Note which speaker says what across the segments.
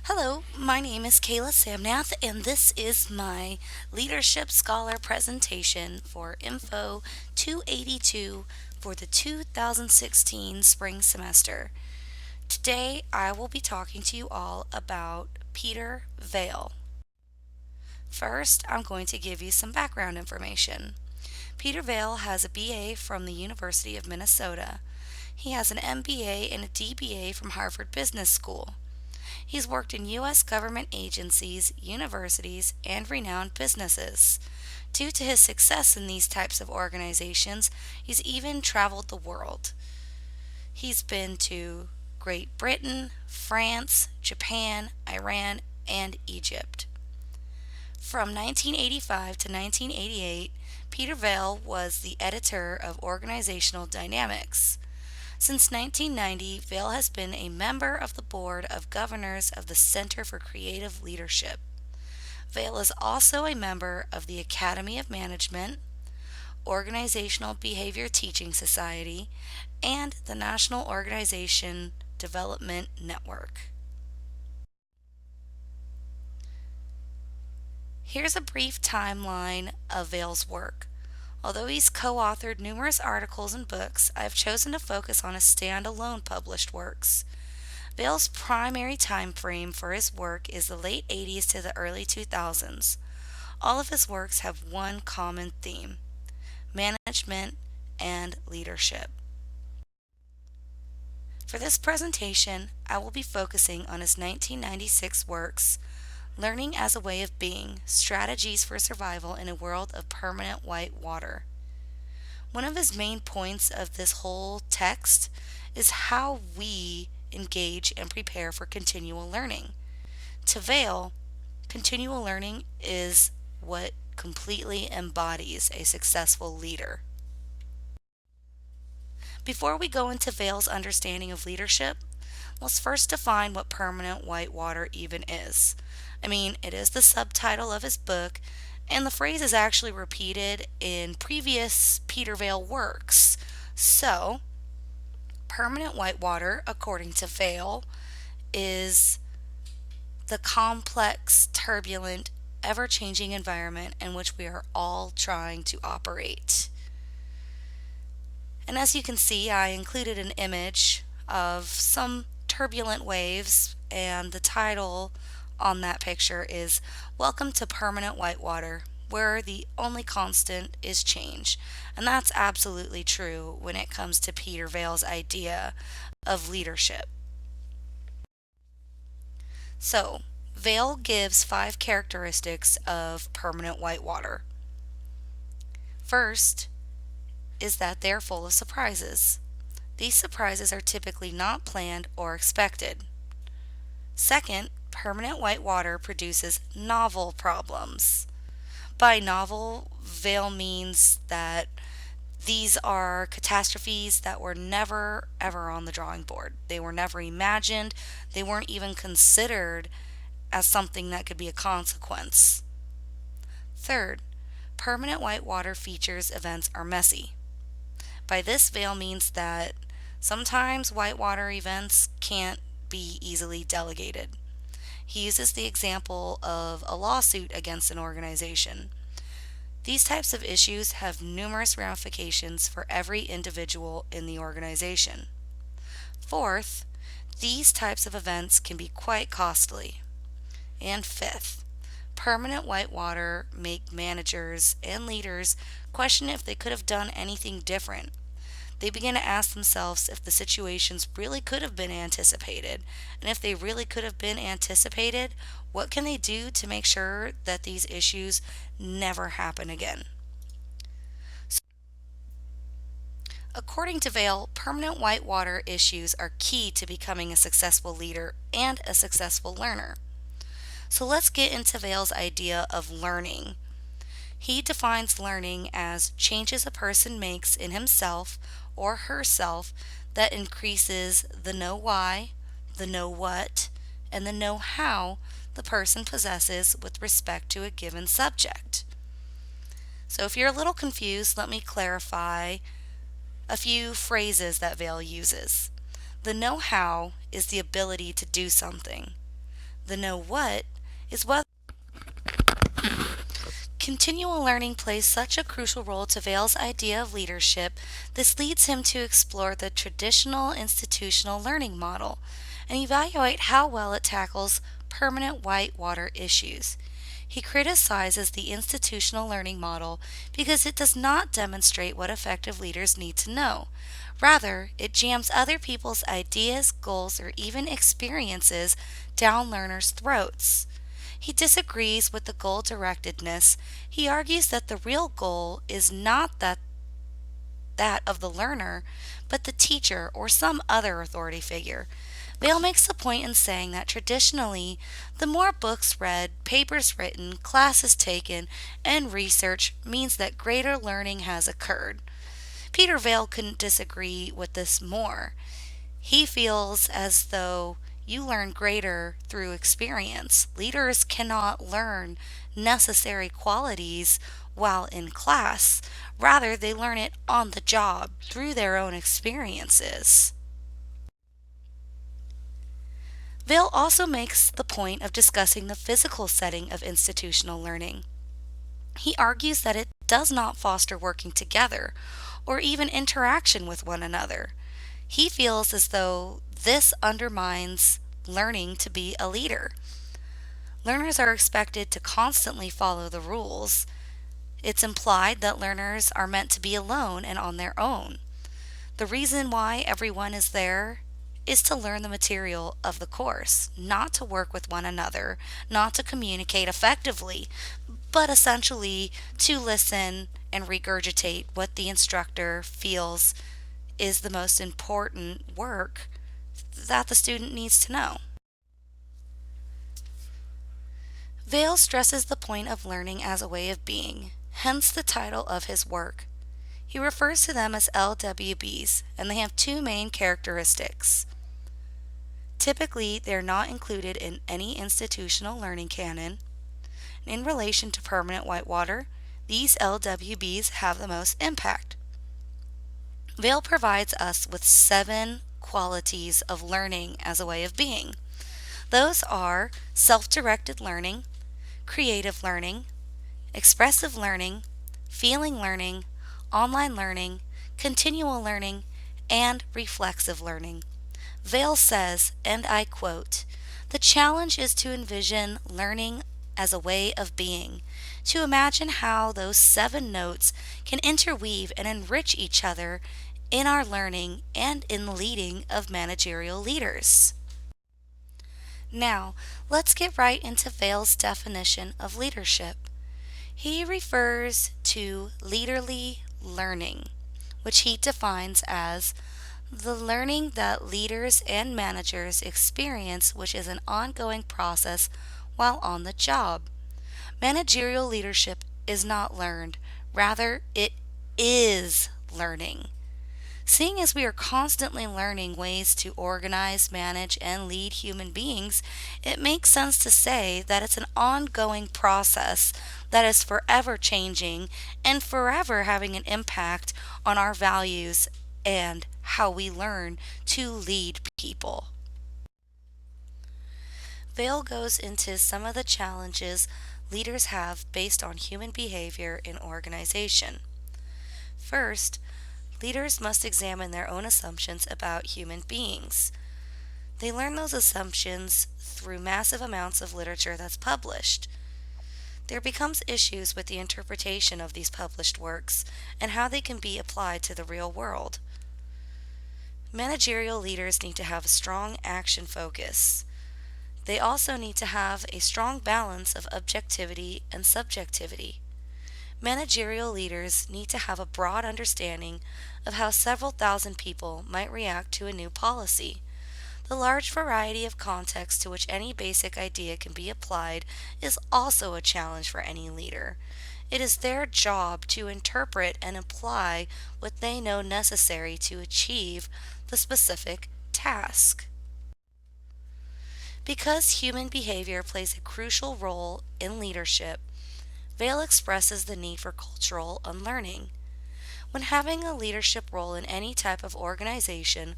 Speaker 1: Hello, my name is Kayla Samnath, and this is my Leadership Scholar presentation for Info 282 for the 2016 spring semester. Today, I will be talking to you all about Peter Vaill. First, I'm going to give you some background information. Peter Vaill has a BA from the University of Minnesota. He has an MBA and a DBA from Harvard Business School. He's worked in U.S. government agencies, universities, and renowned businesses. Due to his success in these types of organizations, he's even traveled the world. He's been to Great Britain, France, Japan, Iran, and Egypt. From 1985 to 1988, Peter Vaill was the editor of Organizational Dynamics. Since 1990, Vaill has been a member of the Board of Governors of the Center for Creative Leadership. Vaill is also a member of the Academy of Management, Organizational Behavior Teaching Society, and the National Organization Development Network. Here's a brief timeline of Vail's work. Although he's co-authored numerous articles and books, I have chosen to focus on his standalone published works. Vail's primary time frame for his work is the late 80s to the early 2000s. All of his works have one common theme: management and leadership. For this presentation, I will be focusing on his 1996 works, Learning as a Way of Being, Strategies for Survival in a World of Permanent White Water. One of his main points of this whole text is how we engage and prepare for continual learning. To Vaill, continual learning is what completely embodies a successful leader. Before we go into Vail's understanding of leadership, let's first define what permanent white water even is. It is the subtitle of his book, and the phrase is actually repeated in previous Peter Vaill works. So, permanent white water, according to Vaill, is the complex, turbulent, ever-changing environment in which we are all trying to operate. And as you can see, I included an image of some turbulent waves, and the title on that picture is Welcome to Permanent Whitewater, where the only constant is change. And that's absolutely true when it comes to Peter Vail's idea of leadership. So, Vaill gives 5 characteristics of permanent whitewater. First is that they're full of surprises. These surprises are typically not planned or expected. Second, permanent white water produces novel problems. By novel, Vaill means that these are catastrophes that were never ever on the drawing board. They were never imagined. They weren't even considered as something that could be a consequence. Third, permanent white water features events are messy. By this, Vaill means that sometimes whitewater events can't be easily delegated. He uses the example of a lawsuit against an organization. These types of issues have numerous ramifications for every individual in the organization. Fourth, these types of events can be quite costly. And fifth, permanent whitewater make managers and leaders question if they could have done anything different. They begin to ask themselves if the situations really could have been anticipated, and if they really could have been anticipated, what can they do to make sure that these issues never happen again? According to Vaill, permanent whitewater issues are key to becoming a successful leader and a successful learner. So let's get into Vail's idea of learning. He defines learning as changes a person makes in himself or herself that increases the know why, the know what, and the know how the person possesses with respect to a given subject. So if you're a little confused, let me clarify a few phrases that Vaill uses. The know how is the ability to do something. The know what is whether continual learning plays such a crucial role to Vail's idea of leadership. This leads him to explore the traditional institutional learning model and evaluate how well it tackles permanent whitewater issues. He criticizes the institutional learning model because it does not demonstrate what effective leaders need to know. Rather, it jams other people's ideas, goals, or even experiences down learners' throats. He disagrees with the goal directedness. He argues that the real goal is not that of the learner, but the teacher or some other authority figure. Vaill makes the point in saying that traditionally, the more books read, papers written, classes taken, and research means that greater learning has occurred. Peter Vaill couldn't disagree with this more. He feels as though you learn greater through experience. Leaders cannot learn necessary qualities while in class. Rather, they learn it on the job through their own experiences. Vaill also makes the point of discussing the physical setting of institutional learning. He argues that it does not foster working together or even interaction with one another. He feels as though this undermines learning to be a leader. Learners are expected to constantly follow the rules. It's implied that learners are meant to be alone and on their own. The reason why everyone is there is to learn the material of the course, not to work with one another, not to communicate effectively, but essentially to listen and regurgitate what the instructor feels is the most important work that the student needs to know. Vaill stresses the point of learning as a way of being, hence the title of his work. He refers to them as LWBs, and they have two main characteristics. Typically, they're not included in any institutional learning canon. In relation to permanent whitewater, these LWBs have the most impact. Vaill provides us with 7 qualities of learning as a way of being. Those are self-directed learning, creative learning, expressive learning, feeling learning, online learning, continual learning, and reflexive learning. Vaill says, and I quote, "The challenge is to envision learning as a way of being, to imagine how those 7 notes can interweave and enrich each other in our learning and in the leading of managerial leaders." Now, let's get right into Vail's definition of leadership. He refers to leaderly learning, which he defines as the learning that leaders and managers experience, which is an ongoing process while on the job. Managerial leadership is not learned, rather, it is learning. Seeing as we are constantly learning ways to organize, manage, and lead human beings, it makes sense to say that it's an ongoing process that is forever changing and forever having an impact on our values and how we learn to lead people. Vaill goes into some of the challenges leaders have based on human behavior in organization. First, leaders must examine their own assumptions about human beings. They learn those assumptions through massive amounts of literature that's published. There becomes issues with the interpretation of these published works and how they can be applied to the real world. Managerial leaders need to have a strong action focus. They also need to have a strong balance of objectivity and subjectivity. Managerial leaders need to have a broad understanding of how several thousand people might react to a new policy. The large variety of contexts to which any basic idea can be applied is also a challenge for any leader. It is their job to interpret and apply what they know necessary to achieve the specific task. Because human behavior plays a crucial role in leadership, Vaill expresses the need for cultural unlearning. When having a leadership role in any type of organization,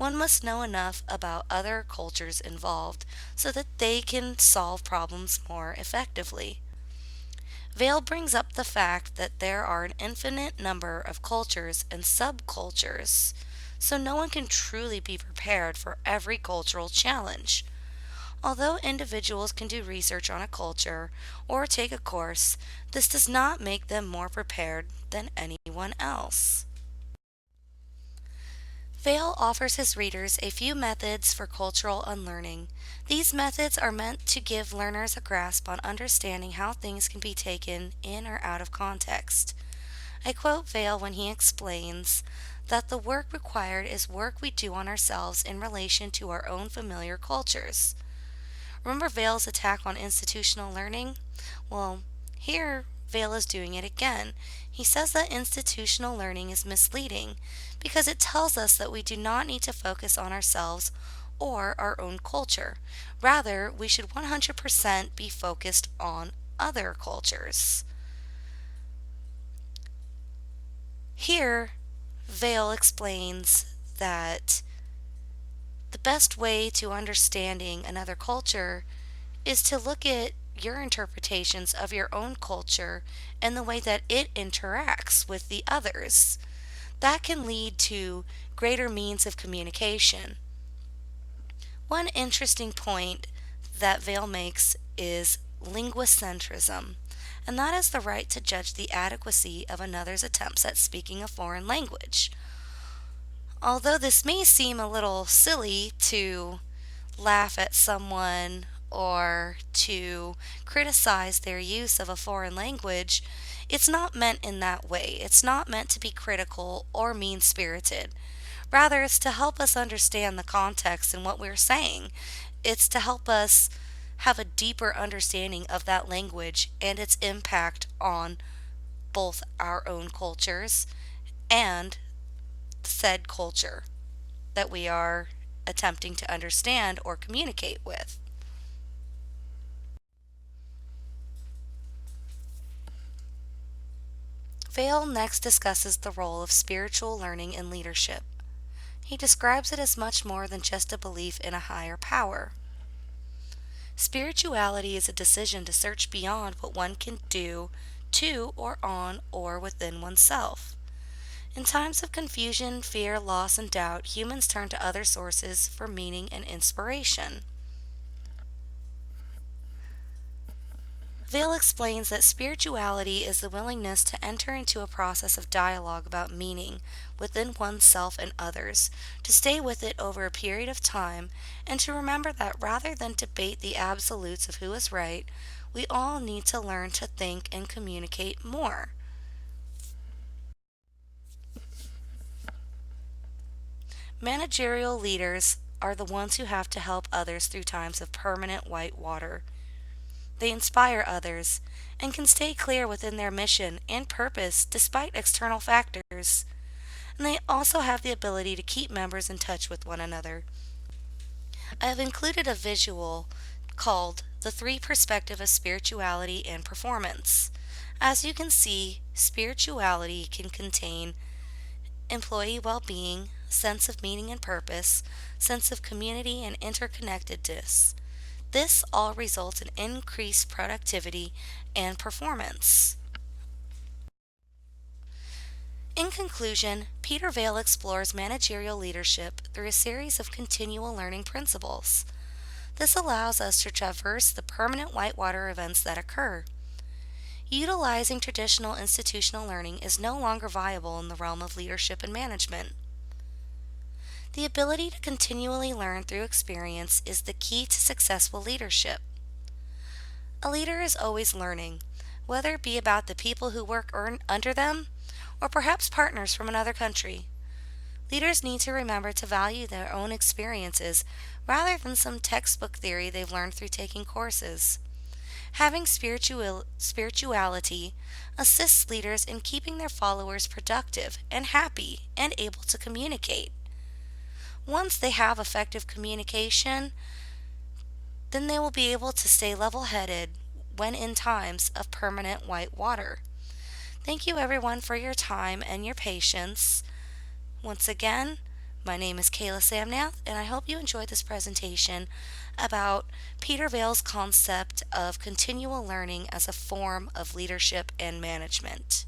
Speaker 1: One must know enough about other cultures involved so that they can solve problems more effectively. Vaill brings up the fact that there are an infinite number of cultures and subcultures, so no one can truly be prepared for every cultural challenge. Although individuals can do research on a culture or take a course, this does not make them more prepared than anyone else. Vaill offers his readers a few methods for cultural unlearning. These methods are meant to give learners a grasp on understanding how things can be taken in or out of context. I quote Vaill when he explains that the work required is work we do on ourselves in relation to our own familiar cultures. Remember Vail's attack on institutional learning? Well, here Vaill is doing it again. He says that institutional learning is misleading because it tells us that we do not need to focus on ourselves or our own culture. Rather, we should 100% be focused on other cultures. Here, Vaill explains that the best way to understanding another culture is to look at your interpretations of your own culture and the way that it interacts with the others. That can lead to greater means of communication. One interesting point that Vaill makes is linguocentrism, and that is the right to judge the adequacy of another's attempts at speaking a foreign language. Although this may seem a little silly to laugh at someone or to criticize their use of a foreign language, it's not meant in that way. It's not meant to be critical or mean spirited. Rather, it's to help us understand the context and what we're saying. It's to help us have a deeper understanding of that language and its impact on both our own cultures and said culture that we are attempting to understand or communicate with. Vaill next discusses the role of spiritual learning in leadership. He describes it as much more than just a belief in a higher power. Spirituality is a decision to search beyond what one can do to or on or within oneself. In times of confusion, fear, loss, and doubt, humans turn to other sources for meaning and inspiration. Vaill explains that spirituality is the willingness to enter into a process of dialogue about meaning within oneself and others, to stay with it over a period of time, and to remember that rather than debate the absolutes of who is right, we all need to learn to think and communicate more. Managerial leaders are the ones who have to help others through times of permanent white water. They inspire others and can stay clear within their mission and purpose despite external factors. And they also have the ability to keep members in touch with one another. I have included a visual called The Three Perspectives of Spirituality and Performance. As you can see, spirituality can contain employee well-being, sense of meaning and purpose, sense of community and interconnectedness. This all results in increased productivity and performance. In conclusion, Peter Vaill explores managerial leadership through a series of continual learning principles. This allows us to traverse the permanent whitewater events that occur. Utilizing traditional institutional learning is no longer viable in the realm of leadership and management. The ability to continually learn through experience is the key to successful leadership. A leader is always learning, whether it be about the people who work under them or perhaps partners from another country. Leaders need to remember to value their own experiences rather than some textbook theory they've learned through taking courses. Having spirituality assists leaders in keeping their followers productive and happy and able to communicate. Once they have effective communication, then they will be able to stay level-headed when in times of permanent white water. Thank you everyone for your time and your patience. Once again, My name is Kayla Samnath, and I hope you enjoyed this presentation about Peter Vail's concept of continual learning as a form of leadership and management.